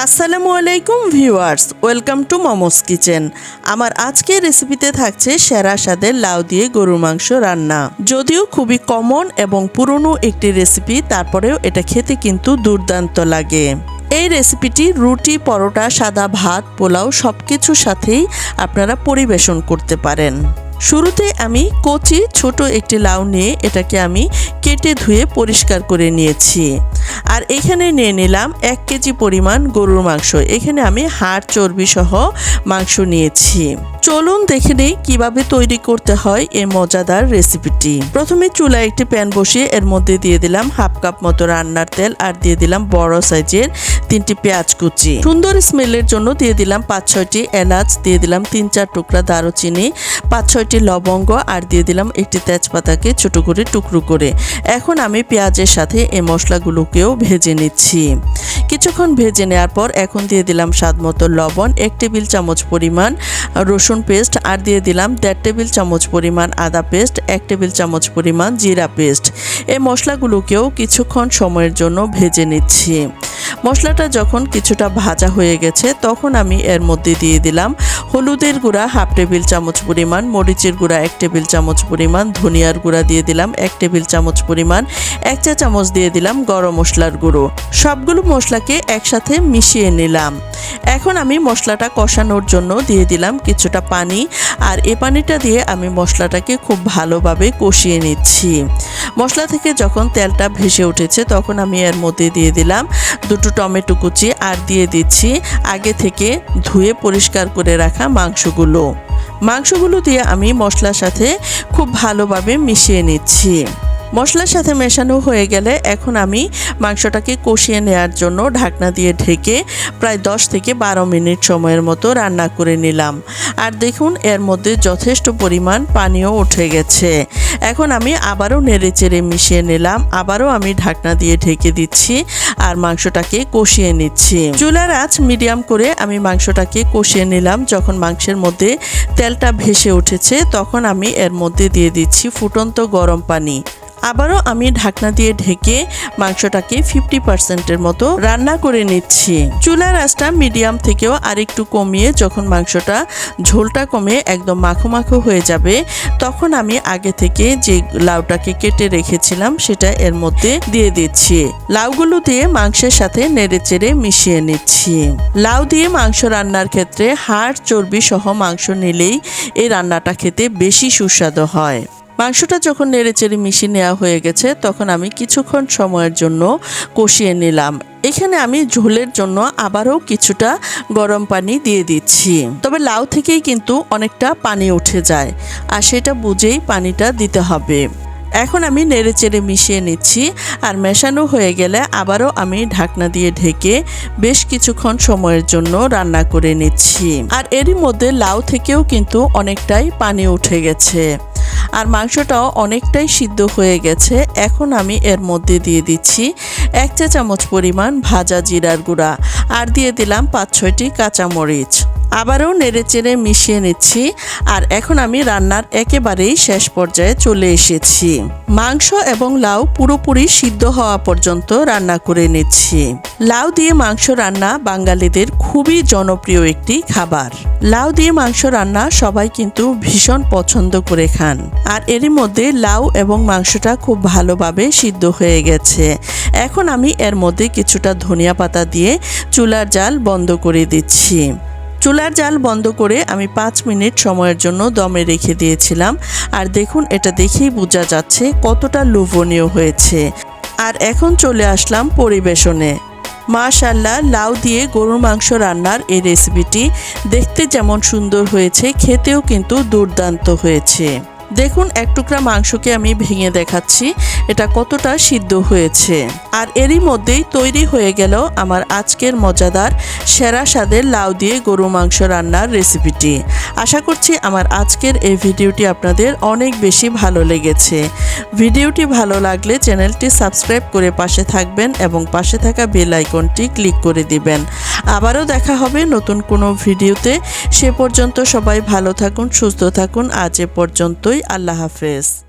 আসসালামু আলাইকুম viewers, welcome to momos kitchen. আমার আজকের রেসিপিতে থাকছে সেরা স্বাদের লাউ দিয়ে গরুর মাংস রান্না। যদিও খুবই কমন এবং পুরনো একটি রেসিপি, তারপরেও এটা খেতে কিন্তু দুর্দান্ত লাগে। এই রেসিপিটি রুটি, পরোটা, সাদা ভাত, পোলাও সবকিছুর সাথেই আপনারা পরিবেশন করতে পারেন। শুরুতে আমি কচি ছোট একটি লাউ নিয়ে এটাকে আমি কেটে ধুয়ে পরিষ্কার করে নিয়েছি। আর এখানে নিয়ে নিলাম 1 কেজি পরিমাণ গরুর মাংস। এখানে আমি হাড় চর্বি সহ মাংস নিয়েছি। চলুন দেখে নেই কিভাবে তৈরি করতে হয় এই মজাদার রেসিপিটি। প্রথমে চুলায় একটি প্যান বসিয়ে এর মধ্যে দিয়ে দিলাম 1/2 কাপ মতো রান্নার তেল, আর দিয়ে দিলাম বড় সাইজের 3টি পেঁয়াজ কুচি। সুন্দর স্মেলের জন্য দিয়ে দিলাম 5-6টি এলাচ, দিয়ে দিলাম 3-4 টুকরা দারুচিনি, 5-6টি লবঙ্গ, আর দিয়ে দিলাম একটি তেজপাতাকে ছোট করে টুকরো করে। এখন আমি পেঁয়াজের সাথে এই মশলাগুলোকেও ভেজে নিচ্ছি। কিছুক্ষণ ভেজে নেওয়ার পর এখন দিয়ে দিলাম স্বাদ মতো লবণ, 1 টেবিল চামচ পরিমাণ রসুন পেস্ট, আর দিয়ে দিলাম 1.5 টেবিল চামচ পরিমাণ আদা পেস্ট, 1 টেবিল চামচ পরিমাণ জিরা পেস্ট। এই মশলাগুলোকেও কিছুক্ষণ সময়ের জন্য ভেজে নিচ্ছি। মশলাটা যখন কিছুটা ভাজা হয়ে গেছে তখন আমি এর মধ্যে দিয়ে দিলাম হলুদের গুঁড়া 1/2 টেবিল চামচ পরিমাণ, মরিচের গুঁড়া 1 টেবিল চামচ পরিমাণ, ধনিয়ার গুঁড়া দিয়ে দিলাম 1 টেবিল চামচ পরিমাণ, 1 চা চামচ দিয়ে দিলাম গরম মশলার গুঁড়ো। সবগুলো মশলাকে একসাথে মিশিয়ে নিলাম। এখন আমি মশলাটা কষানোর জন্য দিয়ে দিলাম কিছুটা পানি, আর এই পানিটা দিয়ে আমি মশলাটাকে খুব ভালোভাবে কষিয়ে নিচ্ছি। মশলা থেকে যখন তেলটা ভেসে উঠেছে তখন আমি এর মধ্যে দিয়ে দিলাম 2টো টমেটো কুচি, আর দিয়ে দিচ্ছি আগে থেকে ধুয়ে পরিষ্কার করে রাখা মাংসগুলো দিয়ে আমি মশলার সাথে খুব ভালোভাবে মিশিয়ে নিচ্ছি। মশলার সাথে মেশানো হয়ে গেলে এখন আমি মাংসটাকে কষিয়ে নেওয়ার জন্য ঢাকনা দিয়ে ঢেকে প্রায় 10 থেকে 12 মিনিট সময়ের মতো রান্না করে নিলাম। আর দেখুন এর মধ্যে যথেষ্ট পরিমাণ পানিও উঠে গেছে। এখন আমি আবারও নেড়েচেড়ে মিশিয়ে নিলাম। আবারও আমি ঢাকনা দিয়ে ঢেকে দিচ্ছি আর মাংসটাকে কষিয়ে নিচ্ছি। চুলার আঁচ মিডিয়াম করে আমি মাংসটাকে কষিয়ে নিলাম। যখন মাংসের মধ্যে তেলটা ভেসে উঠেছে তখন আমি এর মধ্যে দিয়ে দিচ্ছি ফুটন্ত গরম পানি। আবারও আমি ঢাকনা দিয়ে ঢেকে মাংসটাকে 50%-এর মতো রান্না করে নিচ্ছি। চুলার আঁচটা মিডিয়াম থেকেও আরেকটু কমিয়ে যখন মাংসটা ঝোলটা কমে একদম মাখো মাখো হয়ে যাবে তখন আমি আগে থেকে যে লাউটাকে কেটে রেখেছিলাম সেটা এর মধ্যে দিয়ে দিচ্ছি। লাউগুলো দিয়ে মাংসের সাথে নেড়েচেড়ে মিশিয়ে নিচ্ছি। লাউ দিয়ে মাংস রান্নার ক্ষেত্রে হাড় চর্বি সহ মাংস নিলেই এই রান্নাটা খেতে বেশি সুস্বাদু হয়। মাংসটা যখন নেড়েচেড়ে মিশিয়ে নেওয়া হয়ে গেছে তখন আমি কিছুক্ষণ সময়ের জন্য কষিয়ে নিলাম। এখানে আমি ঝোলের জন্য আবারও কিছুটা গরম পানি দিয়ে দিচ্ছি। তবে লাউ থেকেই কিন্তু অনেকটা পানি উঠে যায়, আর সেটা বুঝেই পানিটা দিতে হবে। এখন আমি নেড়েচেড়ে মিশিয়ে নিচ্ছি, আর মেশানো হয়ে গেলে আবারও আমি ঢাকনা দিয়ে ঢেকে বেশ কিছুক্ষণ সময়ের জন্য রান্না করে নিচ্ছি। আর এরই মধ্যে লাউ থেকেও কিন্তু অনেকটাই পানি উঠে গেছে, আর মাংসটাও অনেকটাই সিদ্ধ হয়ে গেছে। এখন আমি এর মধ্যে দিয়ে দিচ্ছি 1 চা চামচ পরিমাণ ভাজা জিরার গুঁড়া, আর দিয়ে দিলাম 5-6টি কাঁচামরিচ। আবারও নেড়েচেড়ে মিশিয়ে নিচ্ছি। আর এখন আমি রান্নার একেবারেই শেষ পর্যায়ে চলে এসেছি। মাংস এবং লাউ পুরোপুরি সিদ্ধ হওয়া পর্যন্ত রান্না করে নিচ্ছি। লাউ দিয়ে মাংস রান্না বাঙালিদের খুবই জনপ্রিয় একটি খাবার। লাউ দিয়ে মাংস রান্না সবাই কিন্তু ভীষণ পছন্দ করে খান। আর এরই মধ্যে লাউ এবং মাংসটা খুব ভালোভাবে সিদ্ধ হয়ে গেছে। এখন আমি এর মধ্যে কিছুটা ধনিয়া পাতা দিয়ে চুলার জাল বন্ধ করে দিচ্ছি। চুলার জাল বন্ধ করে আমি 5 মিনিট সময়ের জন্য দমে রেখে দিয়েছিলাম। আর দেখুন এটা দেখেই বোঝা যাচ্ছে কতটা লোভনীয় হয়েছে। আর এখন চলে আসলাম পরিবেশনে। মাশাআল্লাহ, লাউ দিয়ে গরুর মাংস রান্নার এই রেসিপিটি দেখতে যেমন সুন্দর হয়েছে, খেতেও কিন্তু দুর্দান্ত হয়েছে। দেখুন এক টুকরা মাংসকে আমি ভেঙে দেখাচ্ছি এটা কতটা সিদ্ধ হয়েছে। আর এরই মধ্যেই তৈরি হয়ে গেল আমার আজকের মজাদার সেরা স্বাদের লাউ দিয়ে গরু মাংস রান্নার রেসিপিটি। আশা করছি আমার আজকের এই ভিডিওটি আপনাদের অনেক বেশি ভালো লেগেছে। ভিডিওটি ভালো লাগলে চ্যানেলটি সাবস্ক্রাইব করে পাশে থাকবেন এবং পাশে থাকা বেল আইকনটি ক্লিক করে দিবেন। আবারও দেখা হবে নতুন কোনো ভিডিওতে। সে পর্যন্ত সবাই ভালো থাকুন, সুস্থ থাকুন। আজ এ পর্যন্তই। আল্লাহ হাফেজ।